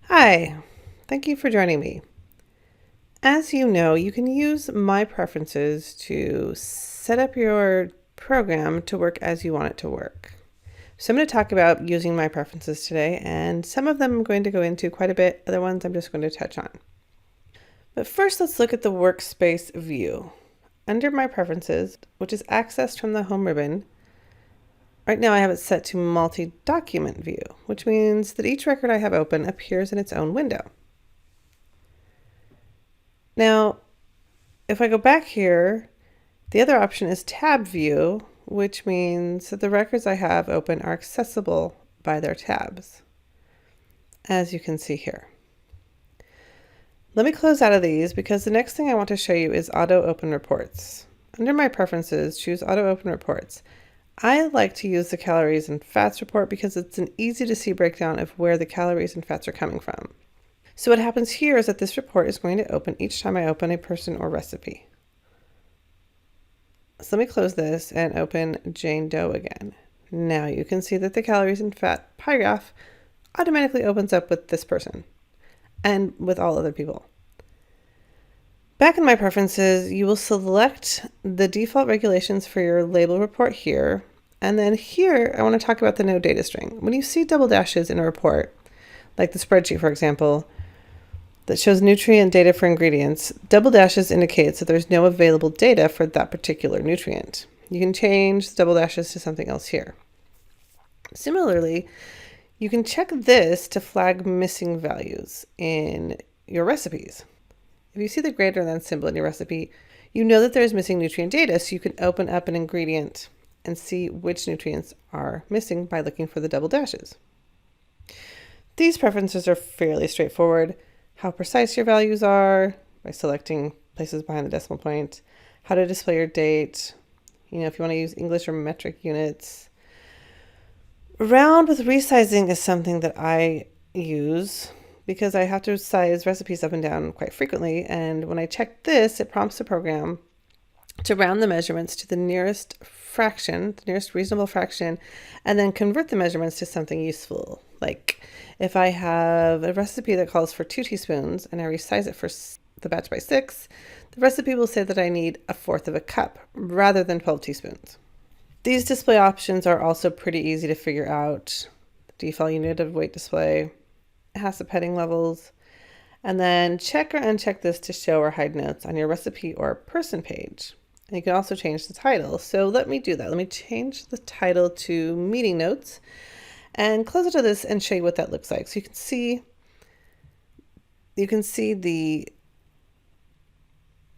Hi, thank you for joining me. As you know, you can use My Preferences to set up your program to work as you want it to work. So I'm going to talk about using My Preferences today, and some of them I'm going to go into quite a bit, other ones I'm just going to touch on. But first, let's look at the Workspace View. Under My Preferences, which is accessed from the Home ribbon, right now I have it set to Multi-Document View, which means that each record I have open appears in its own window. Now, if I go back here, the other option is Tab View, which means that the records I have open are accessible by their tabs, as you can see here. Let me close out of these because the next thing I want to show you is Auto Open Reports. Under My Preferences, choose Auto Open Reports. I like to use the calories and fats report because it's an easy to see breakdown of where the calories and fats are coming from. So what happens here is that this report is going to open each time I open a person or recipe. So let me close this and open Jane Doe again. Now you can see that the calories and fat pie graph automatically opens up with this person and with all other people. Back in My Preferences, you will select the default regulations for your label report here. And then here, I want to talk about the no data string. When you see double dashes in a report, like the spreadsheet, for example, that shows nutrient data for ingredients, double dashes indicates that there's no available data for that particular nutrient. You can change the double dashes to something else here. Similarly, you can check this to flag missing values in your recipes. If you see the greater than symbol in your recipe, you know that there's missing nutrient data, so you can open up an ingredient and see which nutrients are missing by looking for the double dashes. These preferences are fairly straightforward. How precise your values are by selecting places behind the decimal point, how to display your date, if you want to use English or metric units. Round with resizing is something that I use because I have to size recipes up and down quite frequently. And when I check this, it prompts the program to round the measurements to the nearest fraction, the nearest reasonable fraction, and then convert the measurements to something useful. Like if I have a recipe that calls for 2 teaspoons and I resize it for the batch by 6, the recipe will say that I need 1/4 of a cup rather than 12 teaspoons. These display options are also pretty easy to figure out. The default unit of weight display, HACCP heading levels, and then check or uncheck this to show or hide notes on your recipe or person page. And you can also change the title. So let me do that. Let me change the title to meeting notes and close it to this and show you what that looks like. So you can see the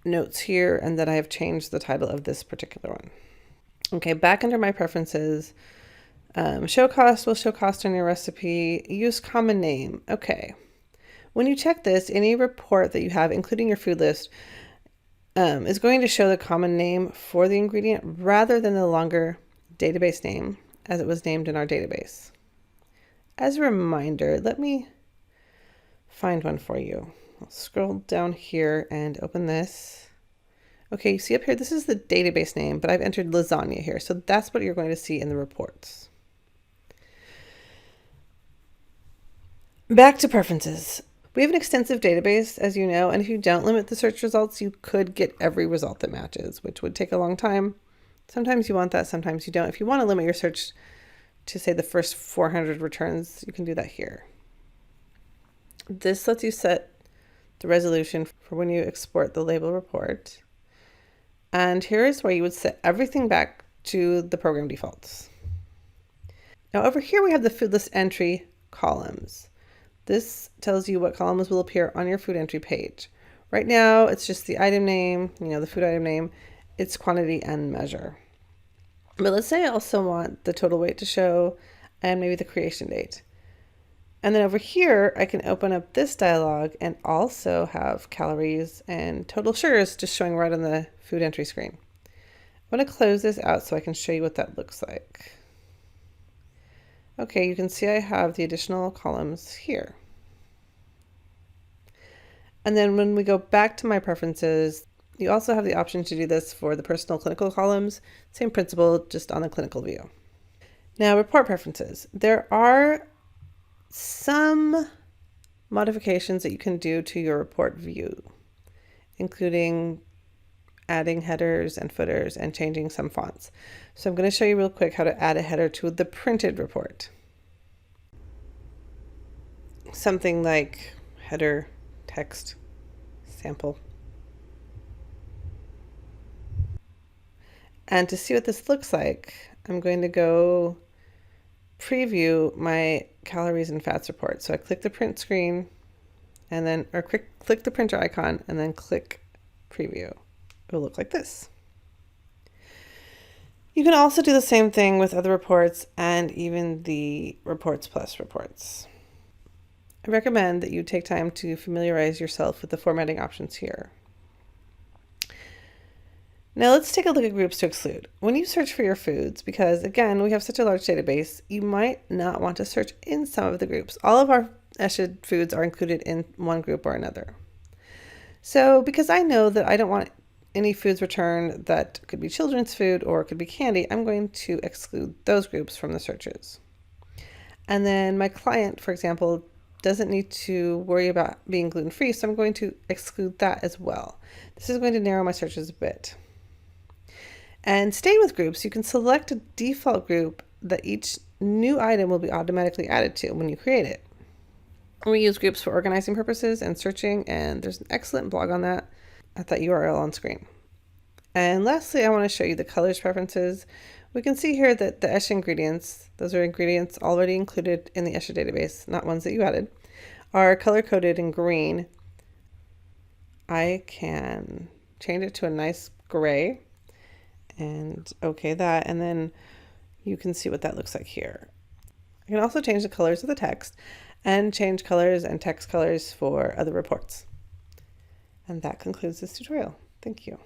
notes here and that I have changed the title of this particular one. Okay, back under My Preferences, show cost will show cost on your recipe. Use common name. Okay. When you check this, any report that you have, including your food list, is going to show the common name for the ingredient rather than the longer database name as it was named in our database. As a reminder, let me find one for you. I'll scroll down here and open this. Okay, you see up here, this is the database name, but I've entered lasagna here. So that's what you're going to see in the reports. Back to preferences. We have an extensive database, as you know, and if you don't limit the search results, you could get every result that matches, which would take a long time. Sometimes you want that, sometimes you don't. If you want to limit your search to, say, the first 400 returns, you can do that here. This lets you set the resolution for when you export the label report. And here's where you would set everything back to the program defaults. Now over here we have the food list entry columns. This tells you what columns will appear on your food entry page. Right now it's just the item name, the food item name, its quantity and measure. But let's say I also want the total weight to show and maybe the creation date. And then over here, I can open up this dialog and also have calories and total sugars just showing right on the food entry screen. I want to close this out so I can show you what that looks like. Okay, you can see I have the additional columns here. And then when we go back to My Preferences, you also have the option to do this for the personal clinical columns. Same principle, just on the clinical view. Now, report preferences. There are some modifications that you can do to your report view, including adding headers and footers and changing some fonts. So I'm going to show you real quick how to add a header to the printed report. Something like header text sample. And to see what this looks like, I'm going to go preview my calories and fats report. So I click the print screen and then, or click the printer icon and then click preview. It will look like this. You can also do the same thing with other reports and even the Reports Plus reports. I recommend that you take time to familiarize yourself with the formatting options here. Now let's take a look at groups to exclude. When you search for your foods, because again, we have such a large database, you might not want to search in some of the groups. All of our ESHA foods are included in one group or another. So because I know that I don't want any foods returned that could be children's food or could be candy, I'm going to exclude those groups from the searches. And then my client, for example, doesn't need to worry about being gluten-free, so I'm going to exclude that as well. This is going to narrow my searches a bit. And staying with groups, you can select a default group that each new item will be automatically added to when you create it. We use groups for organizing purposes and searching, and there's an excellent blog on that at that URL on screen. And lastly, I want to show you the colors preferences. We can see here that the ESHA ingredients, those are ingredients already included in the ESHA database, not ones that you added, are color-coded in green. I can change it to a nice gray and okay that, and then you can see what that looks like here. You can also change the colors of the text and change colors and text colors for other reports. And that concludes this tutorial. Thank you.